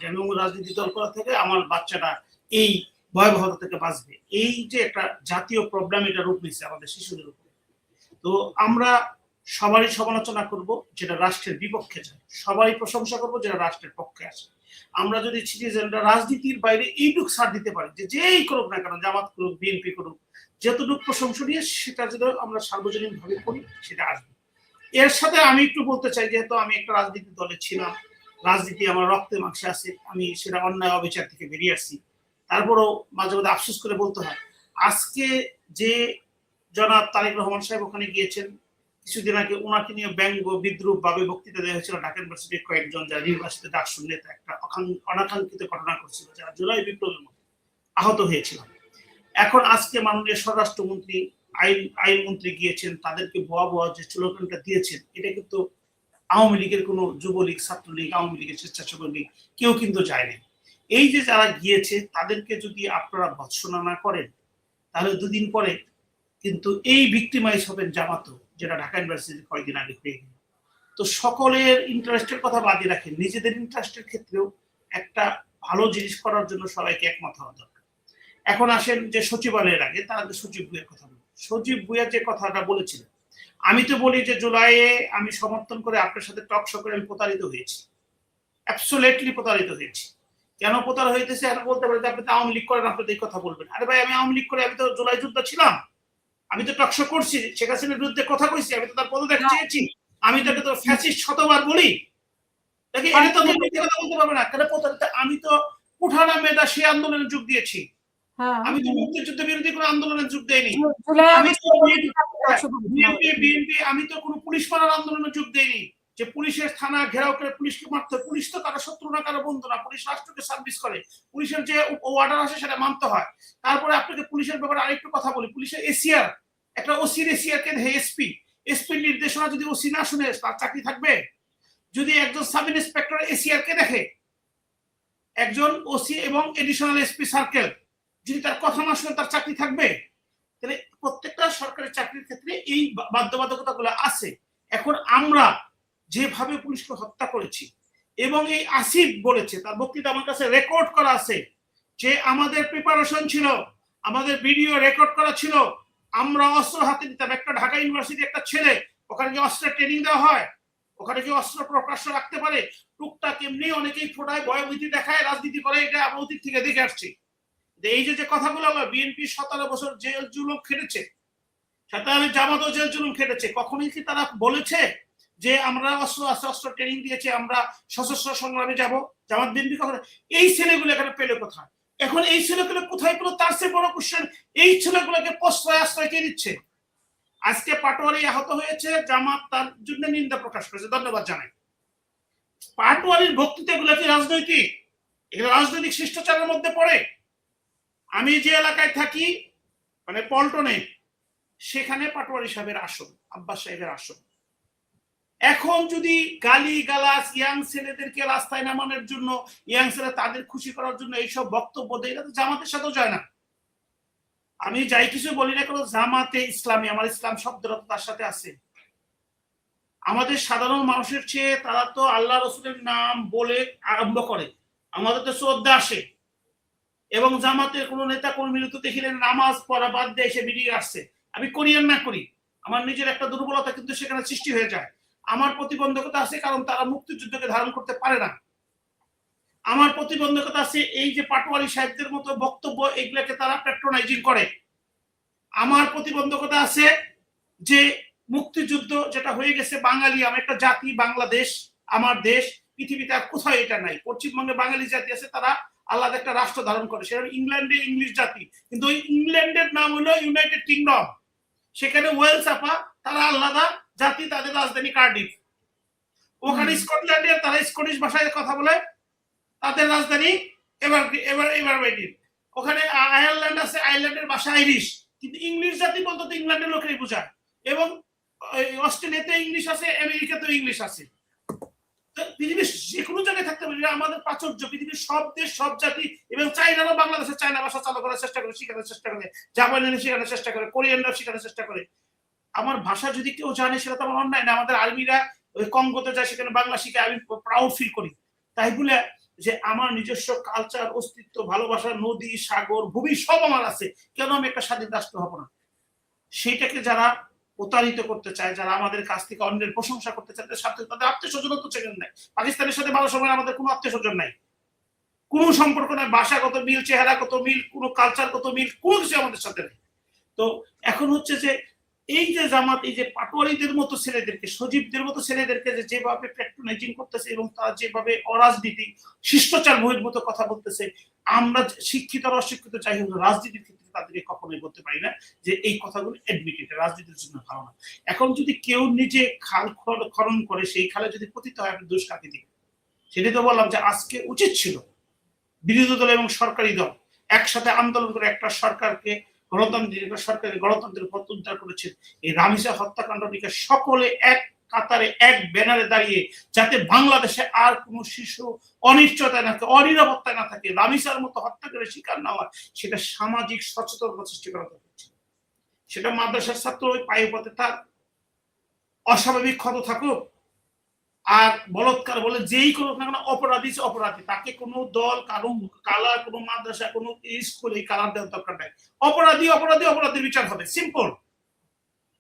যে আমি রাজনীতি দল করা থেকে আমার বাচ্চাটা এই ভয়াবহতা থেকে বাঁচবে। এই যে একটা জাতীয় প্রবলেম, এটা রূপ নিচ্ছে আমাদের শিশুদের উপরে। তো আমরা সবারই সমালোচনা করব যেটা রাষ্ট্রের বিপক্ষে যায়, সবাই প্রশংসা করব যেটা রাষ্ট্রের পক্ষে আসে। আমরা যদি সিটিজেনরা রাজনীতির বাইরে এইটুকু ছাড় দিতে পারি যে যেই করুক না কেন, জামাত করুক বিএনপি করুক, যতটুকু প্রশংসনীয় সেটা যদি আমরা সার্বজনীন ভাবে করি সেটা আসবে। এর সাথে আমি একটু বলতে চাই, যেহেতু আমি একটা রাজনীতি দলে ছিলাম, রাজনীতি আমার রক্তে মাংসে আছে, আমি সেটা অন্যায় অবিচার থেকে বেরিয়ে আসছি, তারপরও মাঝে মাঝে আফসোস করে বলতে হয় আজকে যে জনাব তারেক রহমান সাহেব ওখানে গিয়েছেন, কিছুদিন আগে ওনাকে নিয়ে ব্যঙ্গ বিদ্রুপ ভাবে বক্তৃতা দেওয়া হয়েছিল ঢাকা ইউনিভার্সিটির কয়েকজন যারা নির্বাচিত ডাকসুর নেতা, একটা অনাকাঙ্ক্ষিত ঘটনা করছিল যারা জুলাই বিপ্লবের মধ্যে আহত হয়েছিল। এখন আজকে মাননীয় স্বরাষ্ট্রমন্ত্রী আইনমন্ত্রী গিয়েছেন, তাদেরকে ভুয়া ভুয়া যে স্লোগানটা দিয়েছেন, এটা কিন্তু আওয়ামী লীগের কোনো যুবলীগ, ছাত্রলীগ, আওয়ামী লীগের স্বেচ্ছাসেবক লীগ কেউ কিন্তু যায়নি। এই যে যারা গিয়েছে তাদেরকে যদি আপনারা ভৎসনা না করেন, তাহলে দুদিন পরে কিন্তু এই ভিক্টিমাইজ হবেন জামাতও, যেটা ঢাকা ইউনিভার্সিটি কয়েকদিন আগে হয়ে গেল। তো সকলের ইন্টারেস্টের কথা বাদে রাখেন, নিজেদের ইন্টারেস্টের ক্ষেত্রেও একটা ভালো জিনিস করার জন্য সবাইকে একমত হওয়া দরকার। এখন আসেন যে সচিবালয়ের আগে তার আগে সচিব ভুঁইয়ার কথা বলি। সচিব ভুঁইয়া যে কথাটা বলেছিলেন, আমি তো বলি যে জুলাইয়ে আমি সমর্থন করে আপনার সাথে টক শো করে আমি প্রতারিত হয়েছি, অ্যাবসোলিউটলি প্রতারিত হয়েছি। কেন প্রতারিত হইতেছে এখন বলতে পারি, আপনি তো আওয়ামী লীগ করেন, আপনি এই কথা বলবেন। আরে ভাই, আমি আওয়ামী লীগ করে, আমি তো জুলাই যুদ্ধ ছিলাম, আমি তো টক শো করছি, শেখ হাসিনার বিরুদ্ধে কথা কইছি, আমি তো তার পদত্যাগ চেয়েছি, আমি তাকে তো ফ্যাসিস্ট শতবার বলি, তাকে এটা তো কথা বলতে পারবে না। কেন প্রতারিত? আমি তো উঠানা মেধা সে আন্দোলনে যোগ দিয়েছি, আমি তো মুক্তিযুদ্ধ বিরোধী কোনো আন্দোলনে যোগ দেইনি, আমি তো বিএনপি, আমি তো কোনো পুলিশ মারার আন্দোলনে যোগ দেইনি, যে পুলিশের থানা ঘেরাও করে পুলিশকে মারতে। পুলিশ তো কারো শত্রু না, কারো বন্ধু না, পুলিশ রাষ্ট্রকে সার্ভিস করে, পুলিশের যে অর্ডার আসে সেটা মানতে হয়। তারপরে আপনাকে পুলিশের ব্যাপারে আরেকটু কথা বলি, পুলিশের এসিআর, একটা ওসির এসিআর কে দেখে এসপি, এসপির নির্দেশনা যদি ওসি না শুনে তার চাকরি থাকবে? যদি একজন সাব ইন্সপেক্টর এসিআর কে দেখে, একজন ওসি এবং এডিশনাল এসপি সার্কেল যদি তার কথা না শুনে তার চাকরি থাকবে? তাহলে প্রত্যেকটা সরকারি চাকরির ক্ষেত্রে এই বাধ্যবাধকতাগুলো আছে। এখন আমরা যেভাবে পুলিশকে হত্যা করেছি, এবং এই আসিফ বলেছে, তার বক্তৃতা আমার কাছে রেকর্ড করা আছে, যে আমাদের প্রিপারেশন ছিল, আমাদের ভিডিও রেকর্ড করা ছিল, আমরা অস্ত্র হাতে নিতাম। একটা ঢাকা ইউনিভার্সিটি একটা ছেলে, ওখানে কি অস্ত্রের ট্রেনিং দেওয়া হয়? ওখানে কি অস্ত্র প্রকাশ্য রাখতে পারে? টুকটাক এমনি অনেকেই ফোটায়, ভয়ভীতি দেখায়, রাজনীতি করে, এটা আমরা অতীত থেকে দেখে আসছি। এই যে কথাগুলো হলো, বিএনপি 17 বছর জেল জুলুম খেটেছে, সাথে জামাতও জেল জুলুম খেটেছে, কখনোই কি তারা বলেছে যে আমরা অস্ত্র ট্রেনিং দিয়েছি, আমরা সশস্ত্র সংগ্রামে যাব? জামাত বিএনপি কখনো? এই ছেলেগুলো এখানে পেলে কোথায়? এখন এই ছেলেগুলো কোথায় পেলো? তার চেয়ে বড় কোশ্চেন, এই ছেলেগুলোকে প্রশ্রয় আশ্রয় কে দিচ্ছে? আজকে পাটোয়ারি আহত হয়েছে, জামাত তার জন্য নিন্দা প্রকাশ করেছে, ধন্যবাদ জানাই। পাটোয়ারির বক্তৃতাগুলো কি রাজনৈতিক? এগুলো রাজনৈতিক শিষ্টাচারের মধ্যে পড়ে? আমি যে এলাকায় থাকি, মানে পল্টনে, সেখানে পাটোয়ারি সাহেবের আসন, আব্বাস সাহেবের আসন। এখন যদি গালি গালাজ ইয়াং ছেলেদেরকে রাস্তায় নামানোর জন্য, ইয়াং ছেলে তাদের খুশি করার জন্য এইসব বক্তব্য দেয়, এটা তো জামাতের সাথেও যায় না। আমি যাই কিছু বলি না কেন, জামাতে ইসলামী, আমার ইসলাম শব্দটা তার সাথে আছে। আমাদের সাধারণ মানুষের চেয়ে তারা তো আল্লাহ রসুলের নাম বলে আরম্ভ করে, আমাদের তো শ্রদ্ধা আসে। এবং জামাতের কোনো নেতা কর্মীর তো দেখিলেন নামাজ পড়া বাদ দিয়ে এসে বেরিয়ে আসছে। আমি করি আর না করি, আমার নিজের একটা দুর্বলতা কিন্তু সেখানে সৃষ্টি হয়ে যায়। আমার প্রতিবন্ধকতা আছে, কারণ তারা মুক্তিযুদ্ধকে ধারণ করতে পারে না। আমার প্রতিবন্ধকতা আছে এই যে পাটোয়ারি সাহেবদের মতো বক্তব্য, এগুলাকে তারা প্যাট্রোনাইজিং করে। আমার প্রতিবন্ধকতা আছে যে মুক্তিযুদ্ধ যেটা হয়ে গেছে, বাঙালি, আমার একটা জাতি, বাংলাদেশ আমার দেশ, পৃথিবীতে আর কোথাও এটা নাই। পশ্চিমবঙ্গে বাঙালি জাতি আছে, তারা আলাদা একটা রাষ্ট্র ধারণ করে, সেটা ইংল্যান্ডে ইংলিশ জাতি, কিন্তু ওই ইংল্যান্ডের নাম হলো ইউনাইটেড কিংডম। সেখানে ওয়েলস আপা, তারা আলাদা জাতি, তাদের রাজধানী কার্ডিফ। ওখানে স্কটল্যান্ডের, তারা স্কটিশ ভাষায় কথা বলে, তাদের রাজধানী এভারগ্রিন। ওখানে আয়ারল্যান্ড আছে, আয়ারল্যান্ডের ভাষা আইরিশ, কিন্তু ইংলিশ জাতি বলতে তো ইংল্যান্ডের লোকেরই বোঝায়। এবং অস্ট্রেলিয়াতে ইংলিশ আছে, আমেরিকাতেও ইংলিশ আছে। পৃথিবীর যে কোনো জায়গায় থাকতে পারি, আমাদের প্রাচুর্য। পৃথিবীর সব দেশ, সব জাতি, এবং চাইনারও বাংলাদেশের চায়না ভাষা চালু করার চেষ্টা করে, শেখানোর চেষ্টা করে, জাপানিরা শেখানোর চেষ্টা করে, কোরিয়ানরা শেখানোর চেষ্টা করে। আমার ভাষা যদি কেউ জানে সেটা তো আমার অন্যায় না। আমাদের আর্মিরা ওই কঙ্গোতে যায়, সেখানে বাংলা শিখে, আমি প্রাউড ফিল করি। তাই বলে যে আমার নিজস্ব কালচার, অস্তিত্ব, ভালোবাসা, নদী, সাগর, ভূমি সব আমার আছে, কেন আমি একটা স্বাধীন রাষ্ট্র হব না? সেইটাকে যারা প্রতারিত করতে চায়, যারা আমাদের কাছ থেকে অন্যের প্রশংসা করতে চায়, তাদের সাথে তাদের আত্মীয় স্বজনত্ব চেকেন নাই। পাকিস্তানের সাথে ভালো সময় আমাদের কোনো আত্মীয় স্বজন নাই, কোনো সম্পর্ক নাই, ভাষাগত মিল, চেহারাগত মিল, কোনো কালচারগত মিল, কোনো কিছু আমাদের সাথে নেই। তো এখন হচ্ছে যে এই যে জামাত, এই যে পাটোয়ারিদের মতো ছেলেদেরকে, সজীবদের মতো ছেলেদেরকে যেভাবে প্যাট্রোনাইজিং করতেছে এবং তারা যেভাবে অরাজনীতিক শিষ্টাচার বহির মতো কথা বলতেছে, আমরা শিক্ষিত আর অশিক্ষিত যাই হোক, রাজনীতির ক্ষেত্রে তাদেরকে কখনোই বলতে পারি না যে এই কথাগুলো অ্যাডমিটেড, রাজনীতির জন্য ভালো না। এখন যদি কেউ নিজে খাল খনন করে, সেই খালে যদি পতিত হয়, আপনি দোষ কাকে দিবেন? সেটাই তো বললাম যে আজকে উচিত ছিল বিরোধী দল এবং সরকারি দল একসাথে আন্দোলন করে একটা সরকারকে, গণতান্ত্রিক সরকারের গণতন্ত্রের পথ উদ্ধার করেছেন। এই রামিসা হত্যাকাণ্ডটিকে সকলে এক কাতারে, এক ব্যানারে দাঁড়িয়ে, যাতে বাংলাদেশে আর কোনো শিশু অনিশ্চয়তা না থাকে, অনিরাপত্তা না থাকে, রামিসার মতো হত্যাকারীর শিকার না হয়, সেটা সামাজিক সচেতনতা সৃষ্টি করা দরকার। সেটা মাদ্রাসার ছাত্র ওই পায়ে পথে তার অস্বাভাবিক ক্ষত থাকুক আর বলৎকার বলে যেই করুক না কেন, অপরাধী অপরাধী, তাকে কোনো দল, কারণ কালার, কোনো মাদ্রাসা, কোনো স্কুলে কালার দেওয়ার দরকার নাই। অপরাধী অপরাধী অপরাধীর বিচার হবে, সিম্পল।